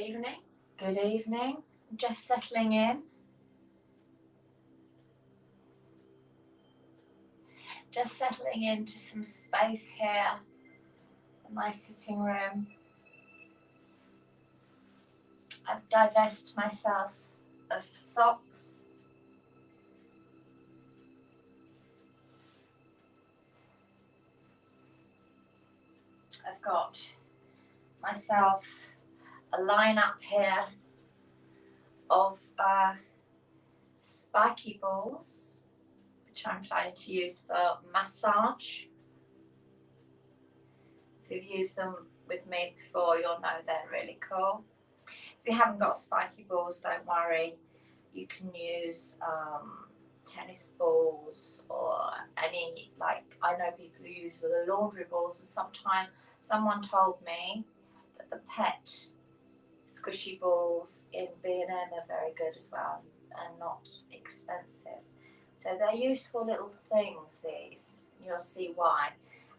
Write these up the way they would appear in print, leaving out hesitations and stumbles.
evening, good evening. Just settling in. Just settling into some space here in my sitting room. I've divested myself of socks. I've got myself a lineup here of spiky balls, which I'm planning to use for massage. If you've used them with me before, you'll know they're really cool. If you haven't got spiky balls, don't worry. You can use tennis balls or any, like, I know people who use the laundry balls, and sometimes someone told me that the pet squishy balls in B&M are very good as well and not expensive. So they're useful little things, these. You'll see why.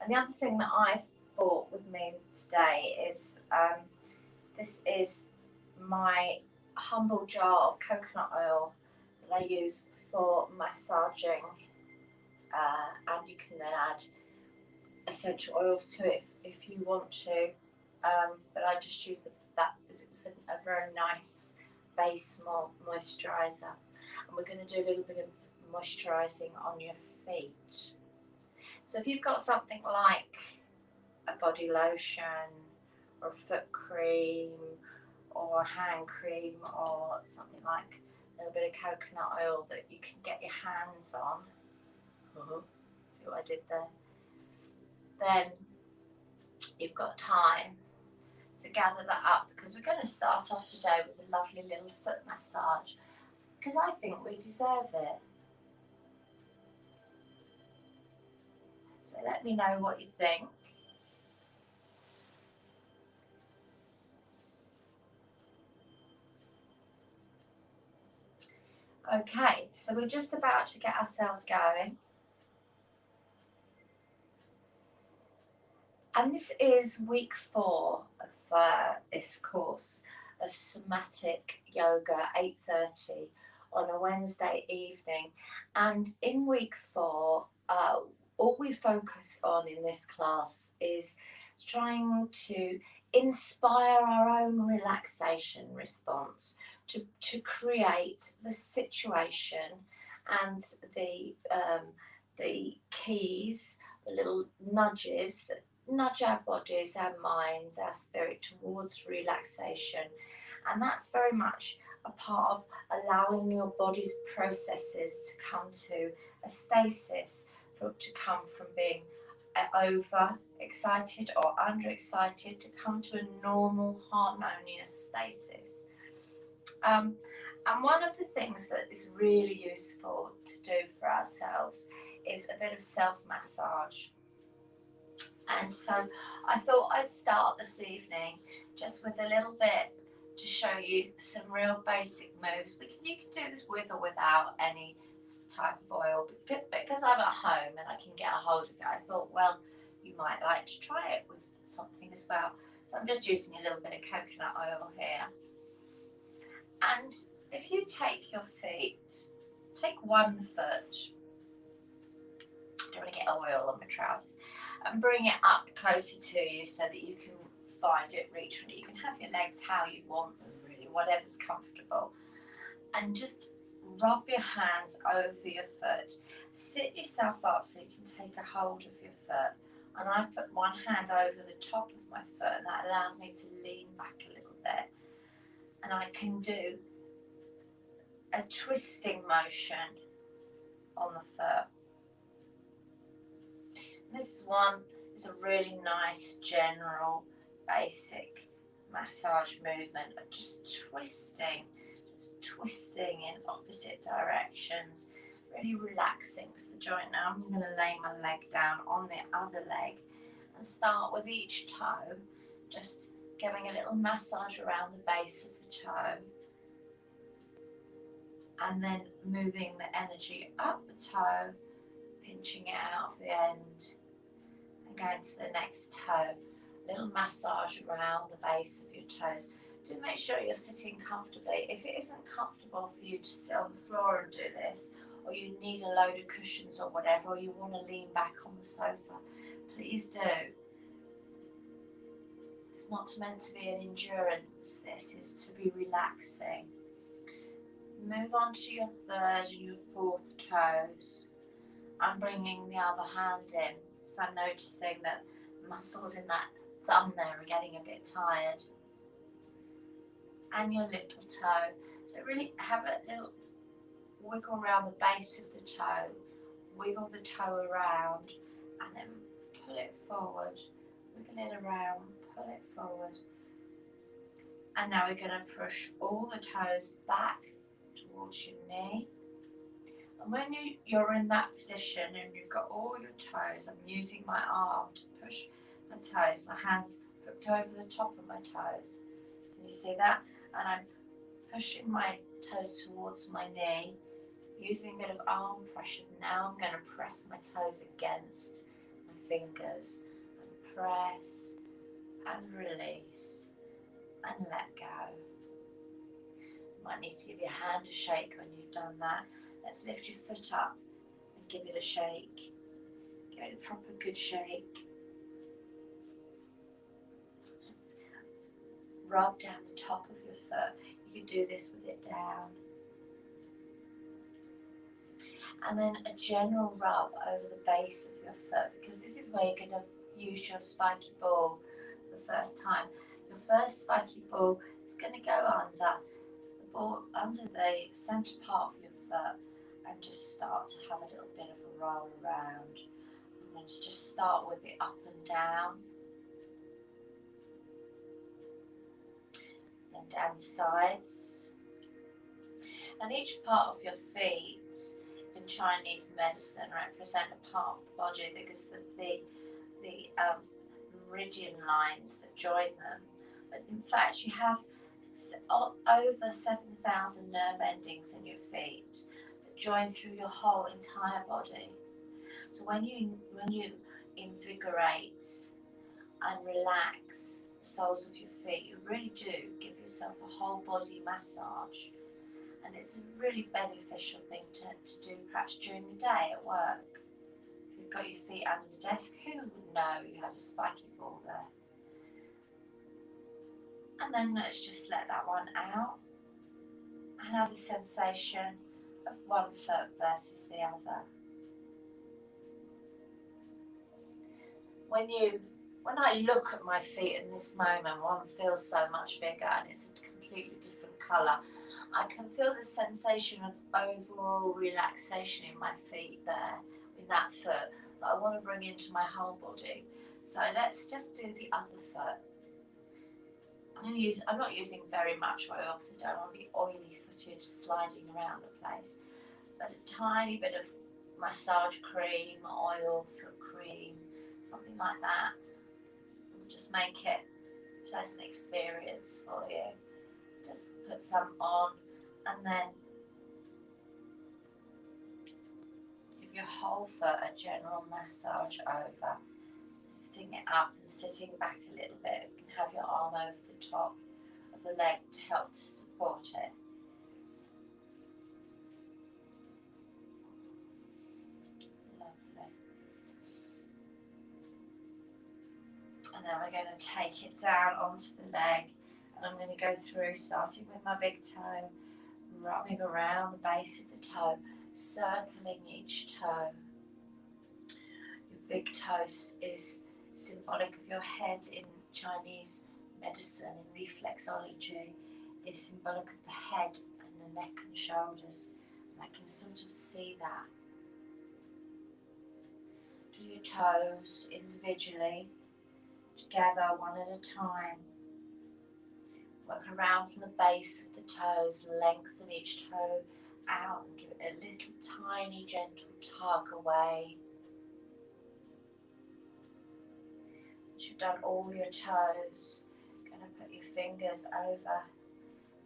And the other thing that I've bought with me today is this is my humble jar of coconut oil that I use for massaging, and you can then add essential oils to it if you want to, but I just use that because it's a very nice base moisturiser. And we're going to do a little bit of moisturising on your feet. So if you've got something like a body lotion or a foot cream or a hand cream or something like a little bit of coconut oil that you can get your hands on, see what I did there, then you've got time to gather that up, because we're going to start off today with a lovely little foot massage, because I think we deserve it. So let me know what you think. Okay, so we're just about to get ourselves going. And this is week 4 of this course of Somatic Yoga, 8:30 on a Wednesday evening. And in week 4, all we focus on in this class is trying to inspire our own relaxation response to create the situation and the keys, the little nudges that nudge our bodies, our minds, our spirit towards relaxation. And that's very much a part of allowing your body's processes to come to a stasis, to come from being over excited or under excited to come to a normal harmonious stasis. And one of the things that is really useful to do for ourselves is a bit of self-massage. And so I thought I'd start this evening just with a little bit to show you some real basic moves. You can do this with or without any type of oil, but because I'm at home and I can get a hold of it, I thought, well, you might like to try it with something as well. So I'm just using a little bit of coconut oil here. And if you take your feet, take one foot, I don't want to get oil on my trousers, and bring it up closer to you so that you can find it, reach for it. You can have your legs how you want them, really, whatever's comfortable. And just rub your hands over your foot. Sit yourself up so you can take a hold of your foot. And I've put one hand over the top of my foot, and that allows me to lean back a little bit. And I can do a twisting motion on the foot. This one is a really nice, general, basic massage movement of just twisting in opposite directions, really relaxing the joint. Now I'm going to lay my leg down on the other leg and start with each toe, just giving a little massage around the base of the toe, and then moving the energy up the toe, pinching it out of the end, and going to the next toe. A little massage around the base of your toes, do make sure you're sitting comfortably. If it isn't comfortable for you to sit on the floor and do this, or you need a load of cushions or whatever, or you want to lean back on the sofa, please do. It's not meant to be an endurance, this is to be relaxing. Move on to your third and your fourth toes. I'm bringing the other hand in, so I'm noticing that muscles in that thumb there are getting a bit tired. And your little toe. So really have a little wiggle around the base of the toe, wiggle the toe around, and then pull it forward, wiggle it around, pull it forward. And now we're going to push all the toes back towards your knee. And when you're in that position and you've got all your toes, I'm using my arm to push my toes, my hands hooked over the top of my toes. Can you see that? And I'm pushing my toes towards my knee, using a bit of arm pressure. Now I'm going to press my toes against my fingers and press and release and let go. You might need to give your hand a shake when you've done that. Let's lift your foot up and give it a shake. Give it a proper good shake. Let's rub down the top of your foot. You can do this with it down. And then a general rub over the base of your foot, because this is where you're going to use your spiky ball for the first time. Your first spiky ball is going to go under the ball, under the centre part of your foot, and just start to have a little bit of a roll around. I'm going to just start with the up and down, then down the sides, and each part of your feet in Chinese medicine represent a part of the body that gives the meridian lines that join them. But in fact, you have over 7,000 nerve endings in your feet that join through your whole entire body. So when you invigorate and relax the soles of your feet, you really do give yourself a whole body massage. And it's a really beneficial thing to do perhaps during the day at work. If you've got your feet under the desk, who would know you had a spiky ball there? And then let's just let that one out and have a sensation of one foot versus the other. When I look at my feet in this moment, one feels so much bigger and it's a completely different colour. I can feel the sensation of overall relaxation in my feet there, in that foot, that I want to bring into my whole body. So let's just do the other foot. I'm not using very much oil because I don't want to be oily footed sliding around the place, but a tiny bit of massage cream, oil, foot cream, something like that. Will just make it a pleasant experience for you. Just put some on and then give your whole foot a general massage over, lifting it up and sitting back a little bit. You can have your arm over the top of the leg to help to support it. Lovely. And then we're going to take it down onto the leg. And I'm going to go through, starting with my big toe, rubbing around the base of the toe, circling each toe. Your big toe is symbolic of your head in Chinese medicine and reflexology. It's symbolic of the head and the neck and shoulders. And I can sort of see that. Do your toes individually, together, one at a time. Work around from the base of the toes, lengthen each toe out and give it a little tiny gentle tug away. Once you've done all your toes, you're going to put your fingers over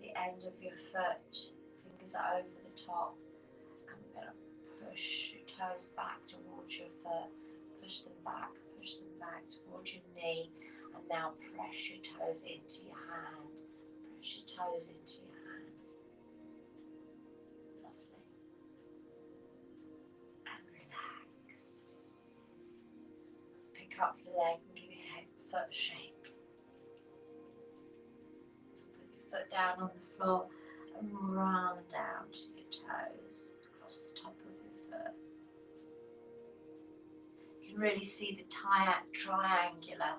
the end of your foot, fingers are over the top, and we're going to push your toes back towards your foot, push them back towards your knee, and now press your toes into your hand. Push your toes into your hand. Lovely. And relax. Let's pick up your leg and give your foot a shake. Put your foot down on the floor and run down to your toes across the top of your foot. You can really see the triangular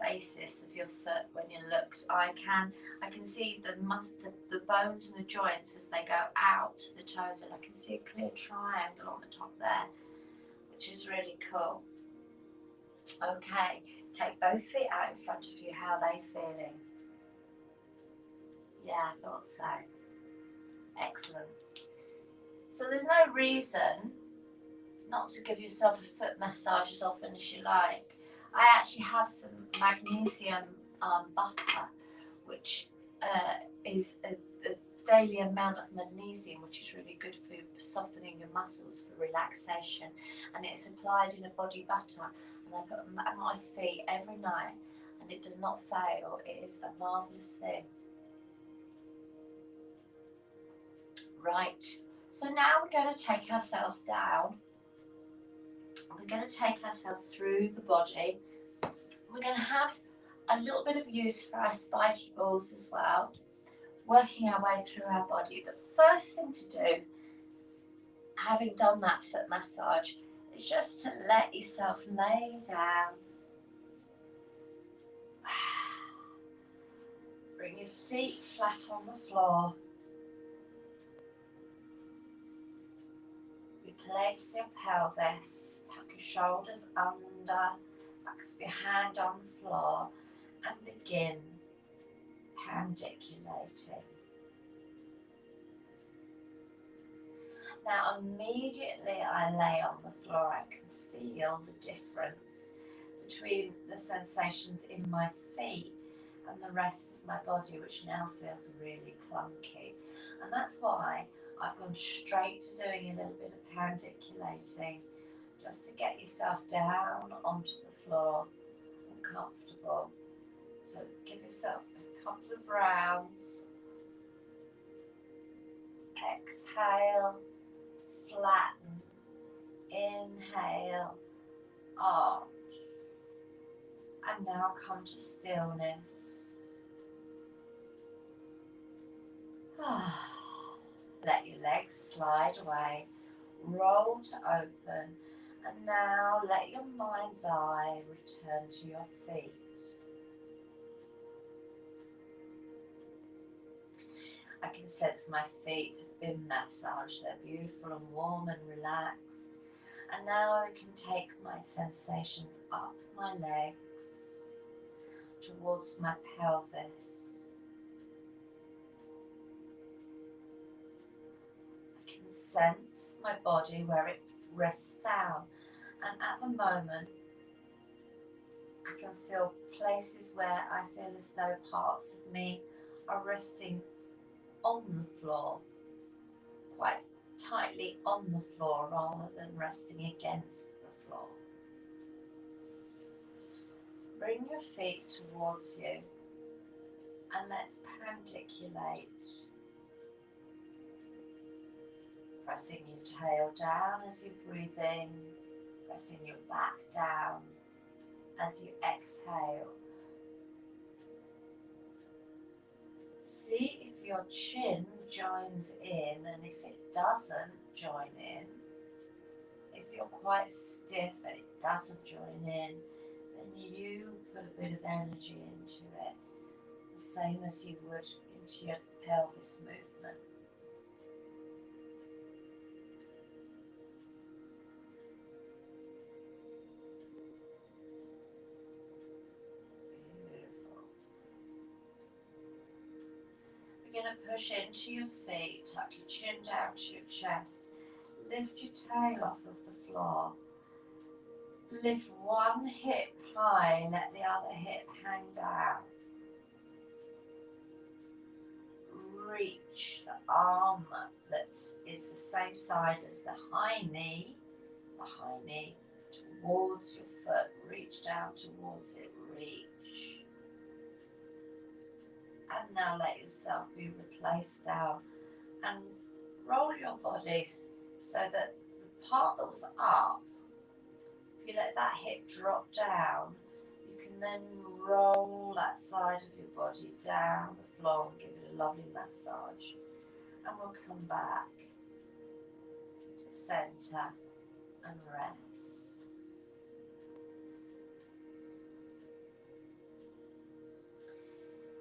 basis of your foot when you look. I can see the bones and the joints as they go out to the toes, and I can see a clear triangle on the top there, which is really cool. Okay, take both feet out in front of you. How are they feeling? Yeah, I thought so. Excellent. So there's no reason not to give yourself a foot massage as often as you like. I actually have some magnesium butter, which is a daily amount of magnesium, which is really good for softening your muscles for relaxation, and it is applied in a body butter, and I put it at my feet every night, and it does not fail. It is a marvellous thing. Right, so now we're going to take ourselves down. We're going to take ourselves through the body. We're going to have a little bit of use for our spiky balls as well, working our way through our body. But first thing to do, having done that foot massage, is just to let yourself lay down. Bring your feet flat on the floor. Replace your pelvis, tuck your shoulders under, backs of your hand on the floor, and begin pandiculating. Now immediately I lay on the floor, I can feel the difference between the sensations in my feet and the rest of my body, which now feels really clunky. And that's why I've gone straight to doing a little bit of pandiculating, just to get yourself down onto the floor and comfortable. So give yourself a couple of rounds. Exhale, flatten, inhale, arch, and now come to stillness. Let your legs slide away, roll to open, and now let your mind's eye return to your feet. I can sense my feet have been massaged. They're beautiful and warm and relaxed. And now I can take my sensations up my legs, towards my pelvis. I can sense my body where it rests down. And at the moment, I can feel places where I feel as though parts of me are resting on the floor, quite tightly on the floor rather than resting against the floor. Bring your feet towards you and let's pandiculate. Pressing your tail down as you breathe in, pressing your back down as you exhale. See if your chin joins in, and if it doesn't join in, if you're quite stiff and it doesn't join in, then you put a bit of energy into it, the same as you would into your pelvis movement. You're going to push into your feet, tuck your chin down to your chest, lift your tail off of the floor, lift one hip high, let the other hip hang down, reach the arm that is the same side as the high knee towards your foot, reach down towards it, reach. And now let yourself be replaced down and roll your bodies so that the part that was up, if you let that hip drop down, you can then roll that side of your body down the floor and give it a lovely massage. And we'll come back to centre and rest.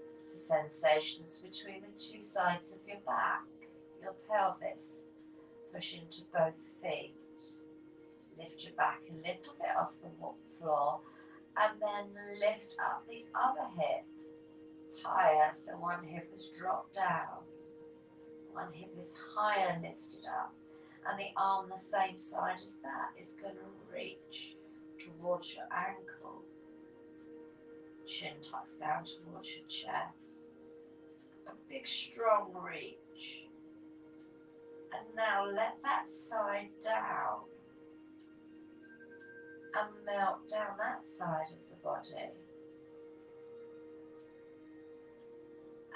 It's the sensations between the two sides of your back, your pelvis. Push into both feet. Lift your back a little bit off the floor and then lift up the other hip higher, so one hip is dropped down, one hip is higher lifted up, and the arm the same side as that is going to reach towards your ankle. Chin tucks down towards your chest. It's a big strong reach. And now let that side down and melt down that side of the body.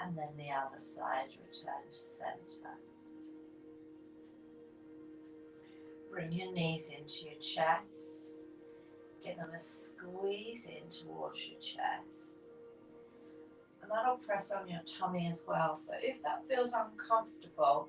And then the other side, return to centre. Bring your knees into your chest. Give them a squeeze in towards your chest. And that'll press on your tummy as well. So if that feels uncomfortable,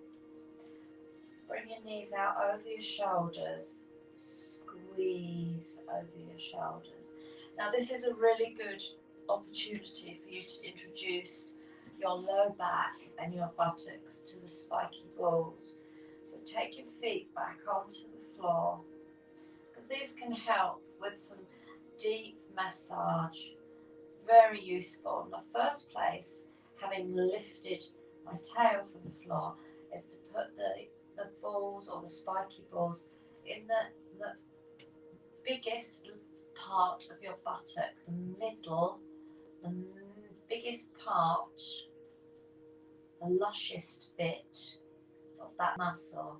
bring your knees out over your shoulders. Squeeze over your shoulders. Now this is a really good opportunity for you to introduce your low back and your buttocks to the spiky balls. So take your feet back onto the floor, because these can help with some deep massage. Very useful. In the first place, having lifted my tail from the floor, is to put the balls or the spiky balls in the biggest part of your buttock, the middle, the biggest part, the lushest bit of that muscle.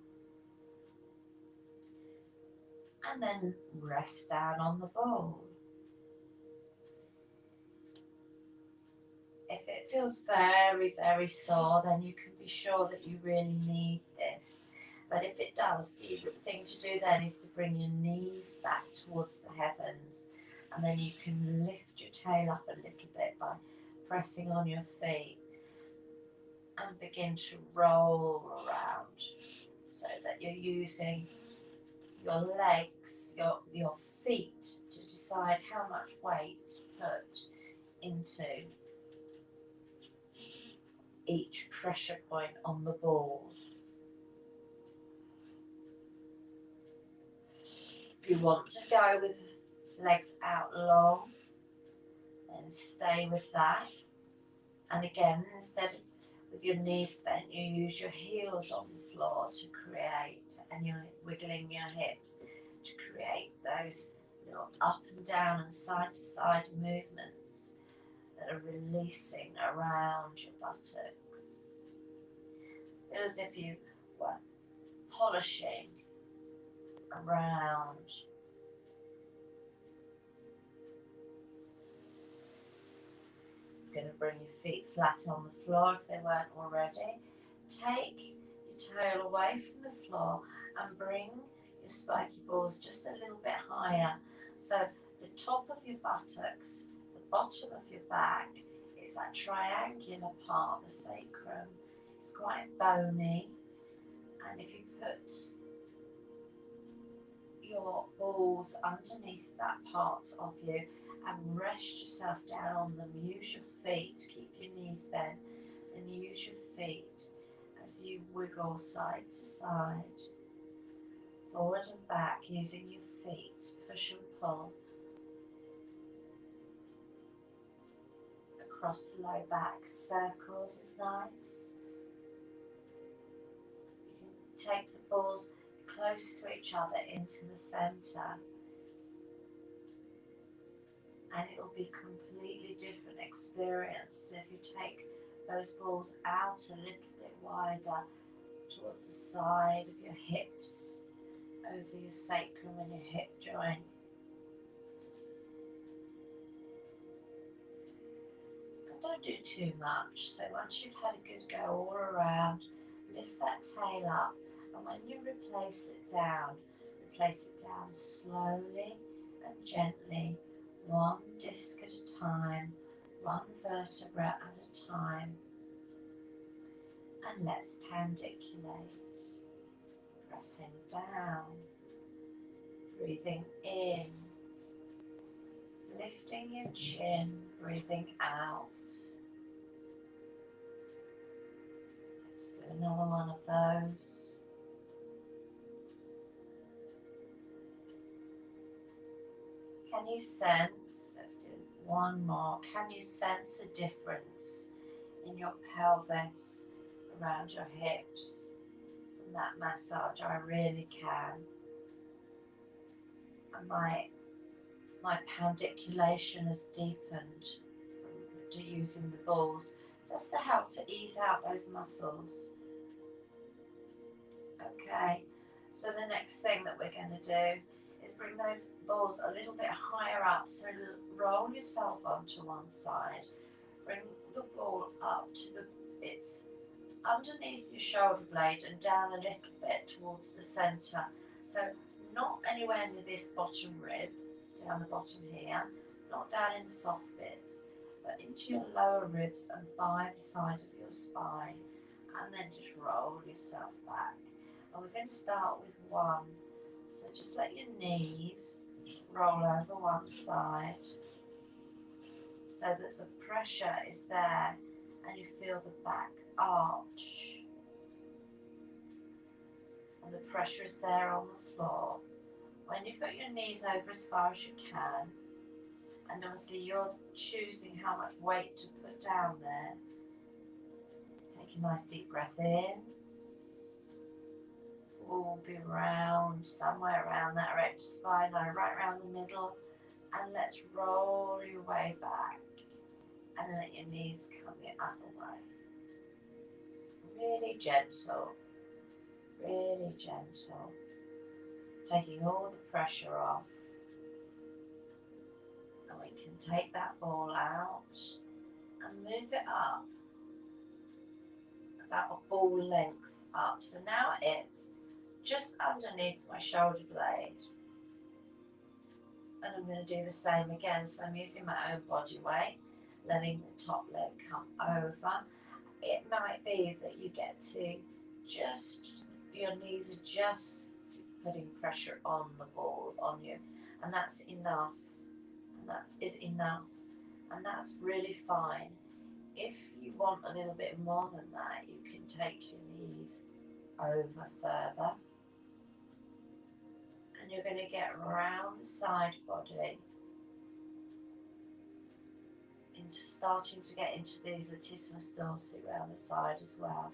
And then rest down on the ball. If it feels very, very sore, then you can be sure that you really need this. But if it does, the thing to do then is to bring your knees back towards the heavens, and then you can lift your tail up a little bit by pressing on your feet and begin to roll around so that you're using your legs, your feet to decide how much weight to put into each pressure point on the ball. If you want to go with legs out long, then stay with that. And again, instead of with your knees bent, you use your heels on the floor to create, and you're wiggling your hips to create those little up and down and side to side movements that are releasing around your buttocks. Feel as if you were polishing around. You're going to bring your feet flat on the floor if they weren't already. Take your tail away from the floor and bring your spiky balls just a little bit higher. So the top of your buttocks, the bottom of your back, is that triangular part, the sacrum. It's quite bony, and if you put your balls underneath that part of you and rest yourself down on them, use your feet, keep your knees bent, and use your feet as you wiggle side to side, forward and back, using your feet, push and pull across the low back. Circles is nice. You can take the balls close to each other into the centre, and it will be completely different experience if you take those balls out a little bit wider towards the side of your hips, over your sacrum and your hip joint. And don't don't do too much. So once you've had a good go all around, lift that tail up, and when you replace it down slowly and gently, one disc at a time, one vertebra at a time, and let's pandiculate, pressing down, breathing in, lifting your chin, breathing out. Let's do another one of those. Can you sense, let's do one more, can you sense a difference in your pelvis, around your hips from that massage? I really can. And my pandiculation has deepened from using the balls, just to help to ease out those muscles. Okay, so the next thing that we're going to do is bring those balls a little bit higher up. So roll yourself onto one side, bring the ball up to it's underneath your shoulder blade and down a little bit towards the centre. So not anywhere near this bottom rib, down the bottom here, not down in the soft bits, but into your lower ribs and by the side of your spine, and then just roll yourself back. And we're going to start with one. So just let your knees roll over one side so that the pressure is there and you feel the back arch. And the pressure is there on the floor. When you've got your knees over as far as you can, and obviously you're choosing how much weight to put down there, take a nice deep breath in. Will be round, somewhere around that erector spine, right around the middle, and let's roll your way back and let your knees come the other way. Really gentle, taking all the pressure off, and we can take that ball out and move it up about a ball length up. So now it's just underneath my shoulder blade. And I'm going to do the same again. So I'm using my own body weight, letting the top leg come over. It might be that you get to your knees are just putting pressure on the ball, on you. And that's enough. And that is enough. And that's really fine. If you want a little bit more than that, you can take your knees over further. And you're going to get around the side body into starting to get into these latissimus dorsi around the side as well.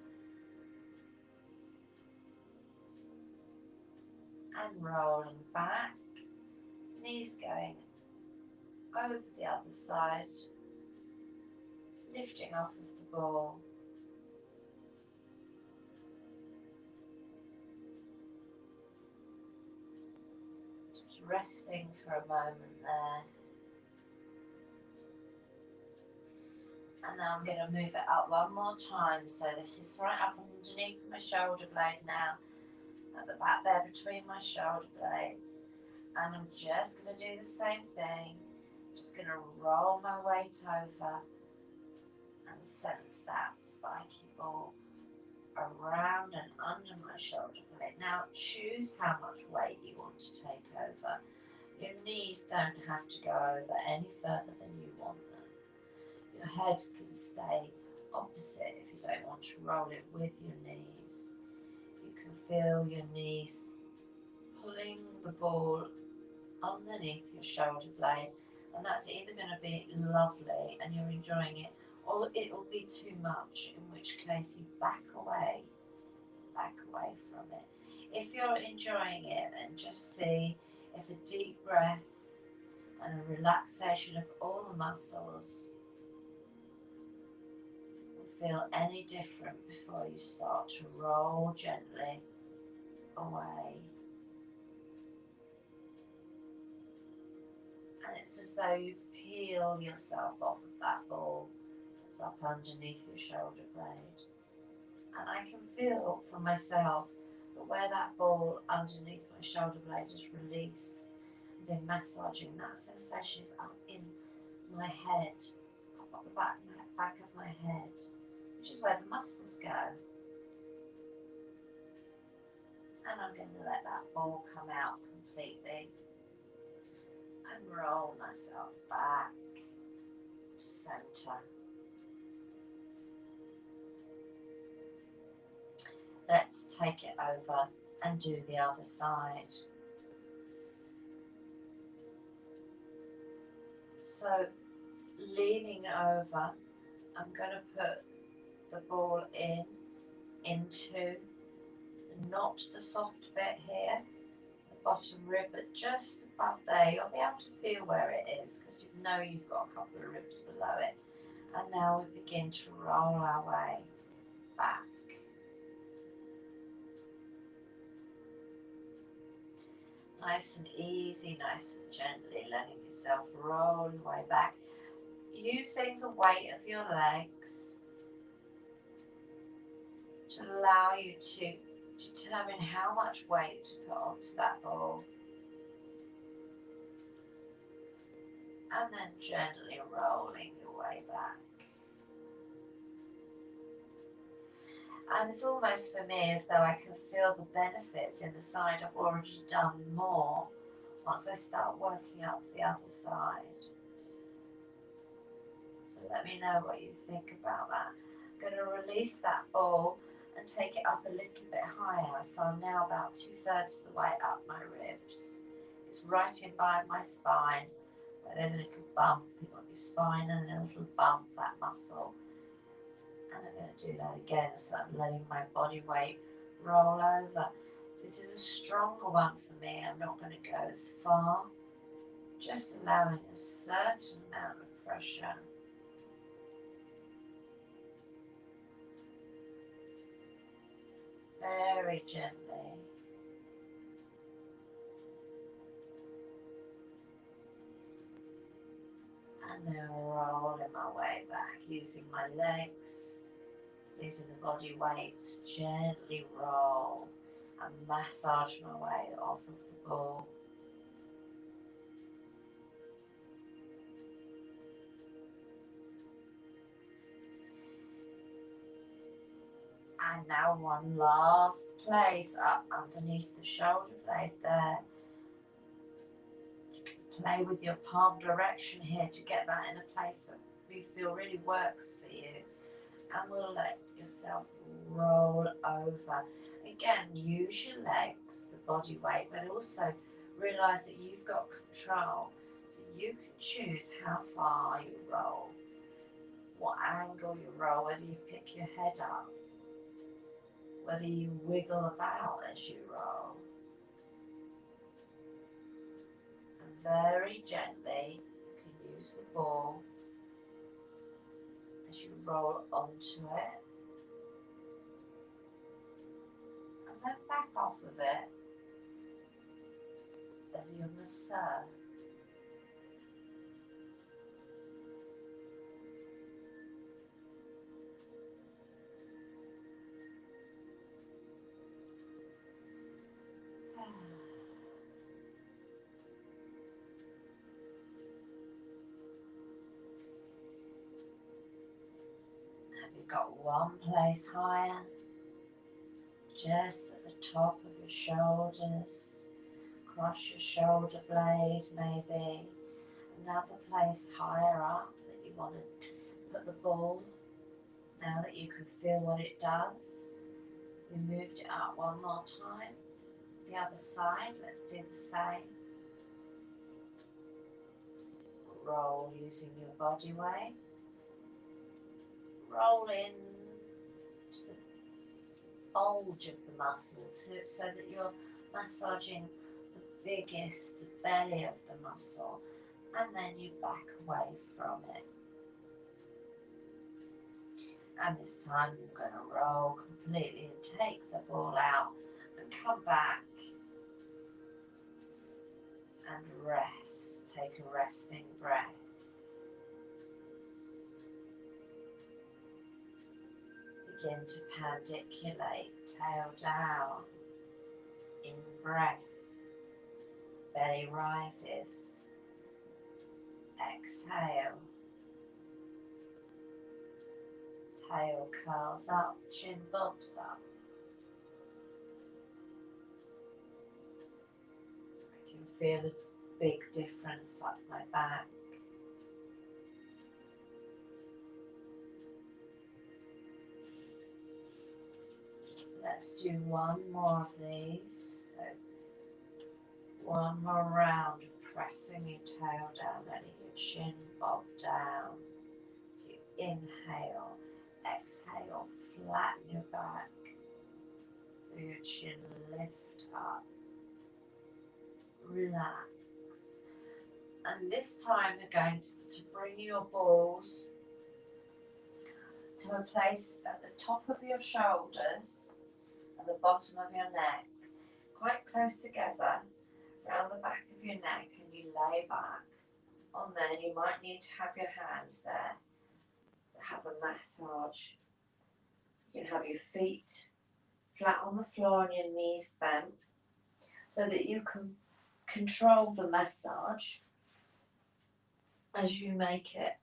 And rolling back, knees going over the other side, lifting off of the ball. Just resting for a moment there. And now I'm going to move it up one more time. So this is right up underneath my shoulder blade now, at the back there between my shoulder blades. And I'm just going to do the same thing. Just going to roll my weight over and sense that spiky ball around and under my shoulder blade. Now choose how much weight you want to take over. Your knees don't have to go over any further than you want them. Your head can stay opposite if you don't want to roll it with your knees. You can feel your knees pulling the ball underneath your shoulder blade, and that's either going to be lovely and you're enjoying it, or it will be too much, in which case you back away from it. If you're enjoying it, then just see if a deep breath and a relaxation of all the muscles will feel any different before you start to roll gently away. And it's as though you peel yourself off of that ball It's up underneath your shoulder blade. And I can feel for myself that where that ball underneath my shoulder blade is released, I've been massaging, that sensation is up in my head, up the back of my head, which is where the muscles go. And I'm going to let that ball come out completely and roll myself back to center. Let's take it over and do the other side. So leaning over, I'm going to put the ball into not the soft bit here, the bottom rib, but just above there. You'll be able to feel where it is because you know you've got a couple of ribs below it. And now we begin to roll our way back. Nice and easy, nice and gently, letting yourself roll your way back, using the weight of your legs to allow you to determine how much weight to put onto that ball. And then gently rolling your way back. And it's almost for me as though I can feel the benefits in the side I've already done more once I start working up the other side. So let me know what you think about that. I'm going to release that ball and take it up a little bit higher. So I'm now about 2/3 of the way up my ribs. It's right in by my spine, where there's a little bump. You've got your spine and a little bump, that muscle. And I'm going to do that again, so I'm letting my body weight roll over. This is a stronger one for me. I'm not going to go as far, just allowing a certain amount of pressure. Very gently. And then rolling my way back, using my legs, using the body weight to gently roll and massage my way off of the ball. And now one last place up underneath the shoulder blade there. You can play with your palm direction here to get that in a place that you feel really works for you. And we'll let yourself roll over. Again, use your legs, the body weight, but also realise that you've got control. So you can choose how far you roll, what angle you roll, whether you pick your head up, whether you wiggle about as you roll. And very gently, you can use the ball as you roll onto it. And then back off of it as your masseur. You've got one place higher, just at the top of your shoulders, across your shoulder blade maybe. Another place higher up that you want to put the ball. Now that you can feel what it does, we moved it up one more time. The other side, let's do the same. Roll using your body weight. Roll in to the bulge of the muscle so that you're massaging the biggest belly of the muscle, and then you back away from it. And this time you're going to roll completely and take the ball out and come back and rest. Take a resting breath. Begin to pandiculate, tail down, in breath, belly rises, exhale, tail curls up, chin bumps up. I can feel a big difference up my back. Let's do one more of these. So one more round of pressing your tail down, letting your chin bob down. So you inhale, exhale, flatten your back. Feel your chin lift up. Relax. And this time you're going to bring your balls to a place at the top of your shoulders and the bottom of your neck, quite close together, around the back of your neck, and you lay back on there. And you might need to have your hands there to have a massage. You can have your feet flat on the floor and your knees bent so that you can control the massage as you make it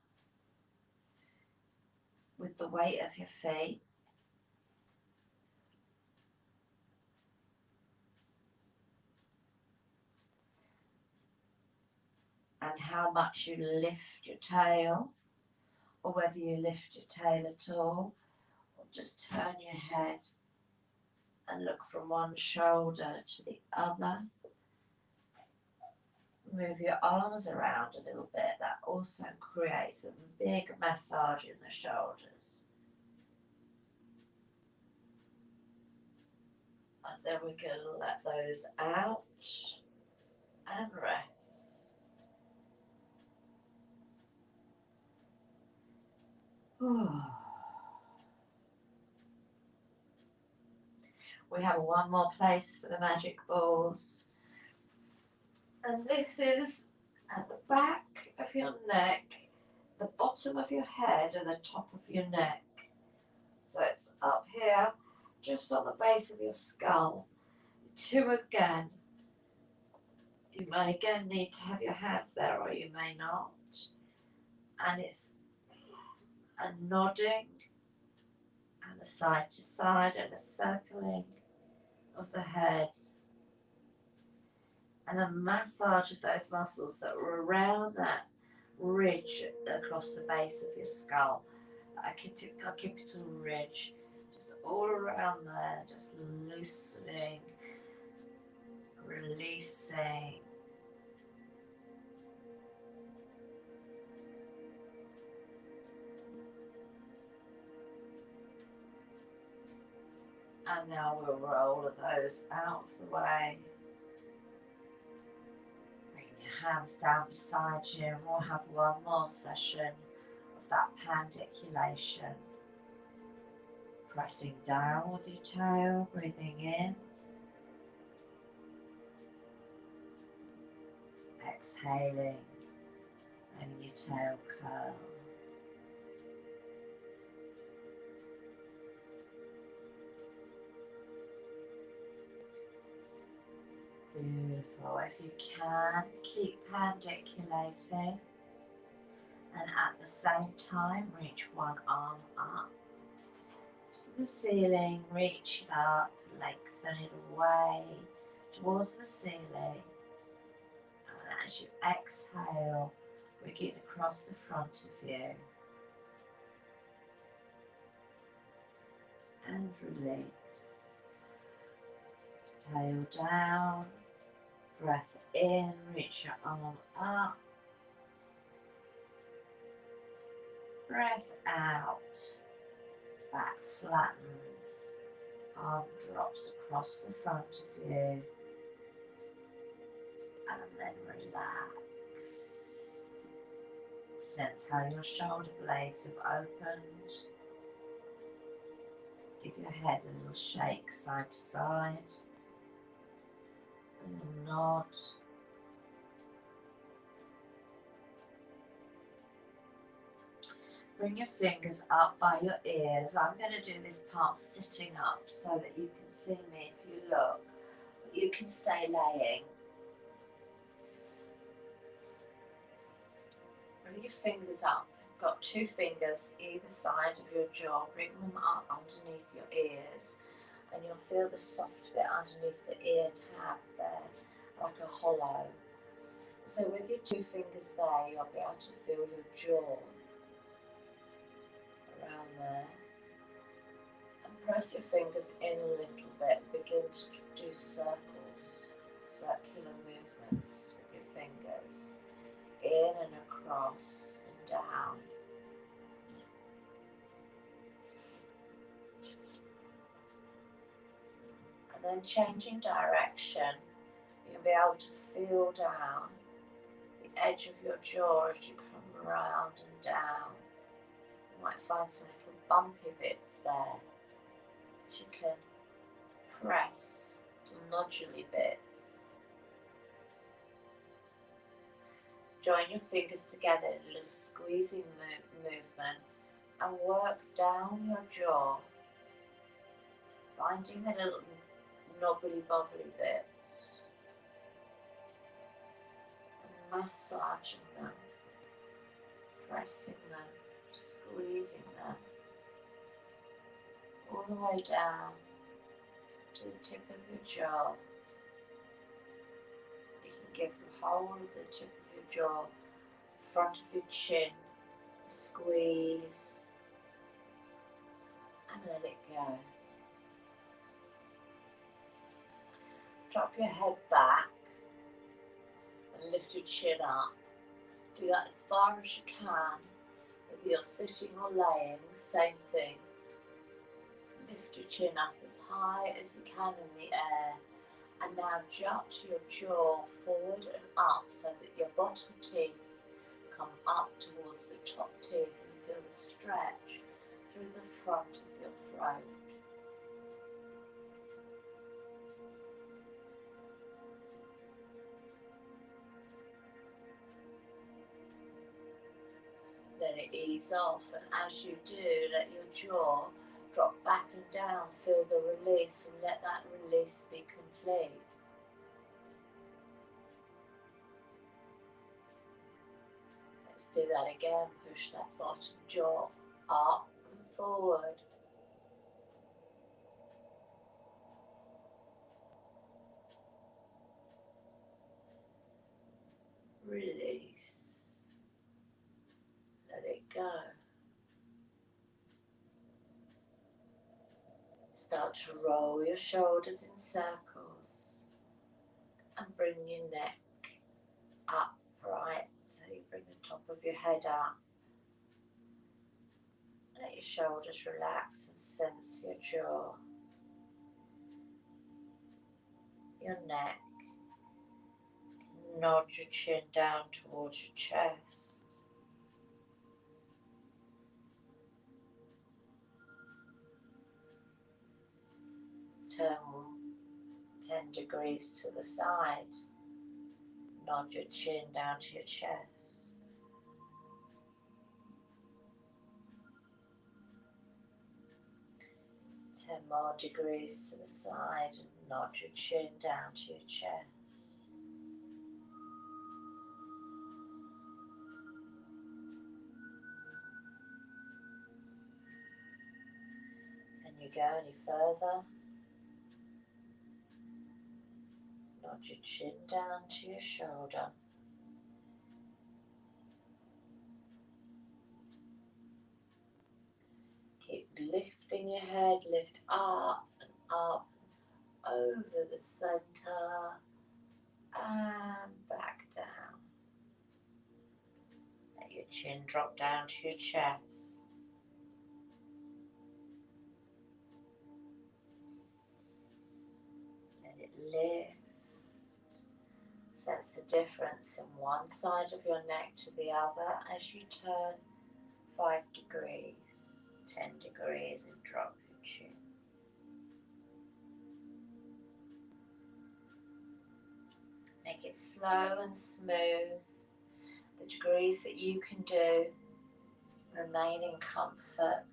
with the weight of your feet. And how much you lift your tail, or whether you lift your tail at all, or just turn your head and look from one shoulder to the other. Move your arms around a little bit. That also creates a big massage in the shoulders. And then we're going to let those out and rest. We have one more place for the magic balls. And this is at the back of your neck, the bottom of your head and the top of your neck. So it's up here, just on the base of your skull. 2 again. You may again need to have your hands there, or you may not. And it's a nodding and a side to side and a circling of the head. And a massage of those muscles that are around that ridge across the base of your skull. Occipital ridge, just all around there, just loosening, releasing. And now we'll roll those out of the way. Bring your hands down beside you, and we'll have one more session of that pandiculation. Pressing down with your tail, breathing in. Exhaling, letting your tail curl. Beautiful. If you can, keep pandiculating, and at the same time reach one arm up to the ceiling, reach it up, lengthen it away towards the ceiling, and as you exhale, bring it across the front of you and release. Tail down, breath in, reach your arm up, breath out, back flattens, arm drops across the front of you, and then relax. Sense how your shoulder blades have opened. Give your head a little shake side to side, a little nod. Bring your fingers up by your ears. I'm going to do this part sitting up so that you can see me if you look. You can stay laying. Bring your fingers up. Got 2 fingers either side of your jaw. Bring them up underneath your ears, and you'll feel the soft bit underneath the ear tab there, like a hollow. So with your 2 fingers there, you'll be able to feel your jaw around there. And press your fingers in a little bit. Begin to do circles, circular movements with your fingers. In and across and down. And then changing direction, you'll be able to feel down the edge of your jaw as you come around and down. You might find some little bumpy bits there. You can press the nodulary bits. Join your fingers together in a little squeezing movement and work down your jaw, finding the little knobbly bobbly bits and massaging them, pressing them, squeezing them all the way down to the tip of your jaw. You can give the whole of the tip of your jaw, front of your chin, a squeeze and let it go. Drop your head back and lift your chin up. Do that as far as you can. Whether you're sitting or laying, same thing. Lift your chin up as high as you can in the air. And now jut your jaw forward and up so that your bottom teeth come up towards the top teeth and feel the stretch through the front of your throat. Let it ease off, and as you do, let your jaw drop back and down. Feel the release and let that release be complete. Let's do that again. Push that bottom jaw up and forward. Release. Let it go. Start to roll your shoulders in circles and bring your neck upright. So you bring the top of your head up. Let your shoulders relax and sense your jaw, your neck. Nod your chin down towards your chest. Turn 10 degrees to the side. Nod your chin down to your chest. Ten more degrees to the side and nod your chin down to your chest. Can you go any further? Nod your chin down to your shoulder. Keep lifting your head, lift up and up, over the center and back down. Let your chin drop down to your chest. Let it lift. Sense the difference in one side of your neck to the other as you turn 5 degrees, 10 degrees and drop your chin. Make it slow and smooth, the degrees that you can do Remain in comfort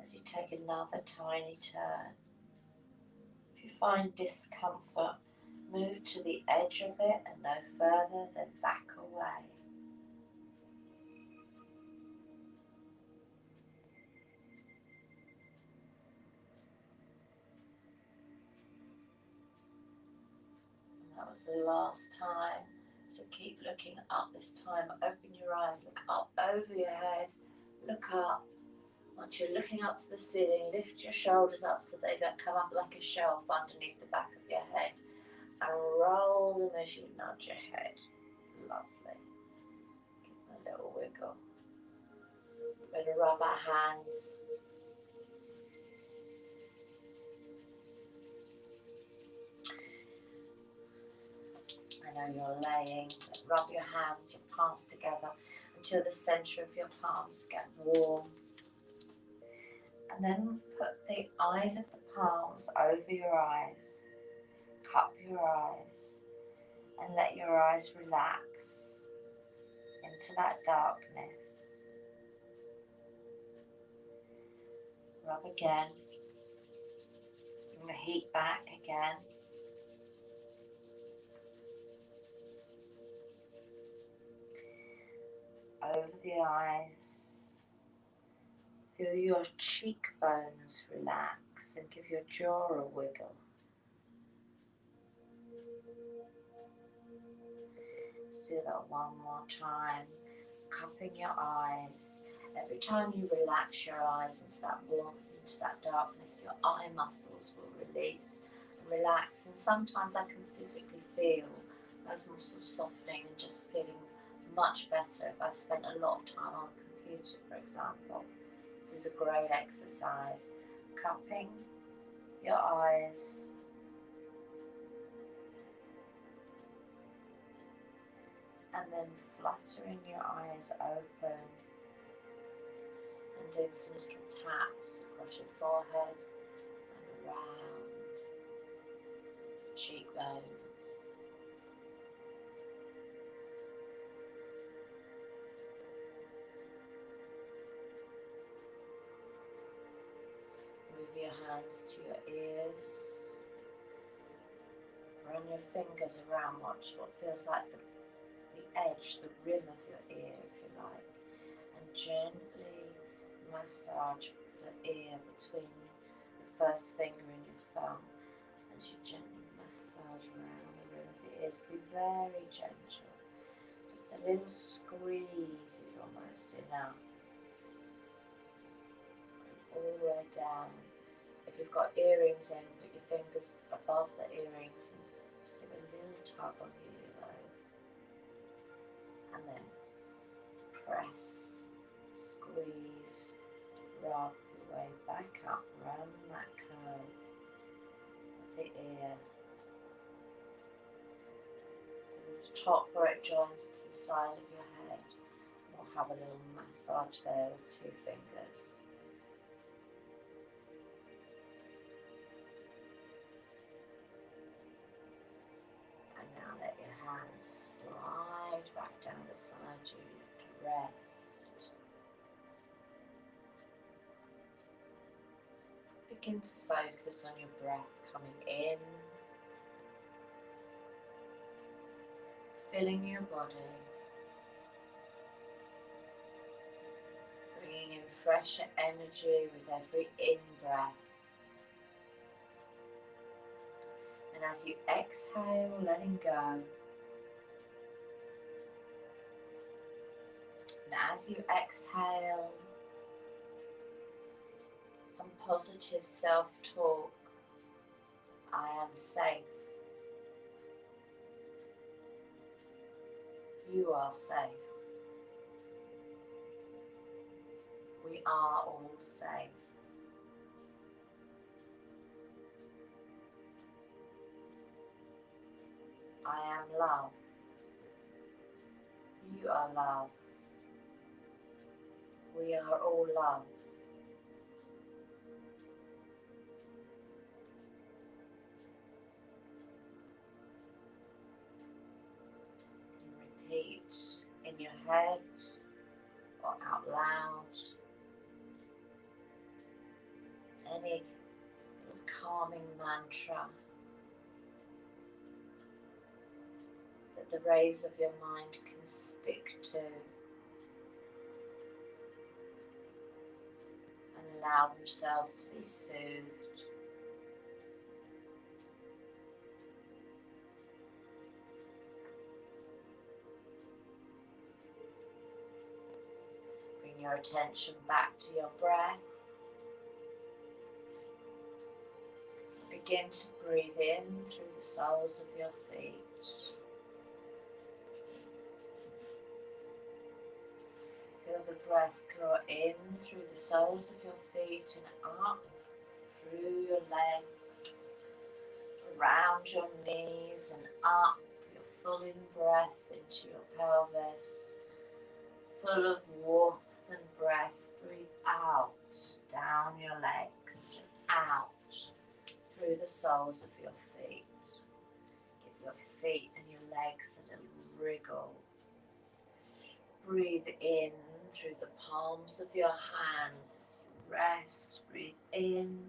as you take another tiny turn. If you find discomfort, move to the edge of it and no further, then back away. And that was the last time. So keep looking up this time. Open your eyes, look up over your head, look up. Once you're looking up to the ceiling, lift your shoulders up so they don't come up like a shelf underneath the back of your head. And roll them as you nudge your head. Lovely. Give them a little wiggle. We're going to rub our hands. I know you're laying, but rub your hands, your palms together until the centre of your palms get warm. And then put the eyes of the palms over your eyes. Cup your eyes and let your eyes relax into that darkness. Rub again. Bring the heat back again. Over the eyes. Feel your cheekbones relax and give your jaw a wiggle. Let's do that one more time. Cupping your eyes. Every time you relax your eyes into that warmth, into that darkness, your eye muscles will release and relax. And sometimes I can physically feel those muscles softening and just feeling much better if I've spent a lot of time on the computer, for example. This is a great exercise. Cupping your eyes. And then fluttering your eyes open and doing some little taps across your forehead and around your cheekbones. Move your hands to your ears. Run your fingers around what feels like the edge, the rim of your ear, if you like, and gently massage the ear between the first finger and your thumb as you gently massage around the rim of your ears. Be very gentle. Just a little squeeze is almost enough. All the way down. If you've got earrings in, put your fingers above the earrings and just give a little tug on the earlobe. And then press, squeeze, rub your way back up around that curve of the ear to the top where it joins to the side of your head. We'll have a little massage there with 2 fingers. And now let your hands slide back down beside you to rest. Begin to focus on your breath coming in, filling your body, bringing in fresher energy with every in-breath. And as you exhale, letting go. And as you exhale, some positive self-talk. I am safe. You are safe. We are all safe. I am love. You are love. We are all love. Repeat in your head or out loud. Any little calming mantra that the rays of your mind can stick to and allow themselves to be soothed. Bring your attention back to your breath. Begin to breathe in through the soles of your feet. Feel the breath draw in through the soles of your feet and up through your legs, around your knees and up. You're full in breath into your pelvis, full of warmth and breath. Breathe out, down your legs, and out through the soles of your feet. Give your feet and your legs a little wriggle. Breathe in through the palms of your hands as you rest. Breathe in.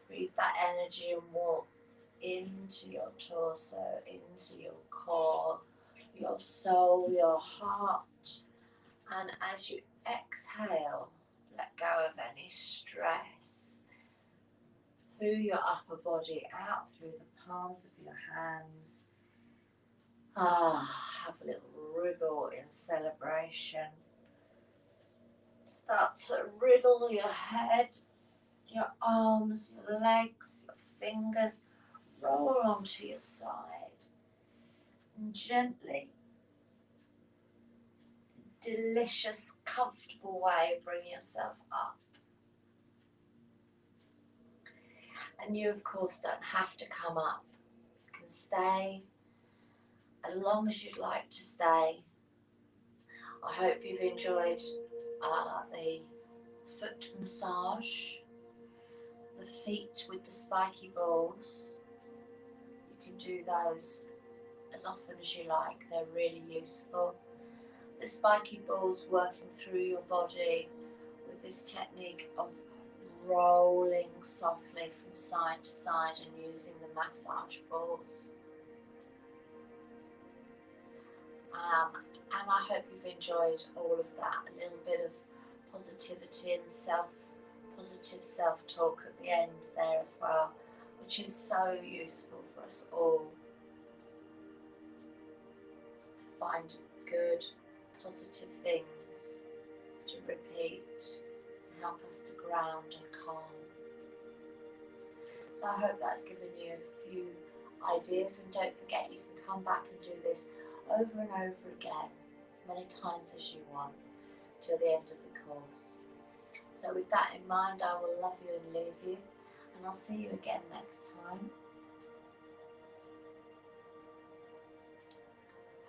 Breathe that energy and warmth into your torso, into your core, your soul, your heart. And as you exhale, let go of any stress through your upper body, out through the palms of your hands. Have a little wriggle in celebration. Start to wriggle your head, your arms, your legs, your fingers. Roll onto your side and gently, delicious, comfortable way, bring yourself up. And you, of course, don't have to come up. You can stay as long as you'd like to stay. I hope you've enjoyed the foot massage, the feet with the spiky balls. You can do those as often as you like. They're really useful. The spiky balls working through your body with this technique of rolling softly from side to side and using the massage balls. And I hope you've enjoyed all of that. A little bit of positivity and positive self-talk at the end there as well, which is so useful for us all to find good, positive things to repeat and help us to ground and calm. So I hope that's given you a few ideas, and don't forget you can come back and do this over and over again, as many times as you want, till the end of the course. So with that in mind, I will love you and leave you, and I'll see you again next time.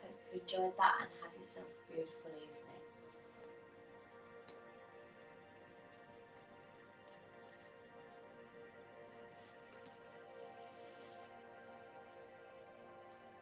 Hope you've enjoyed that and have yourself a beautiful evening.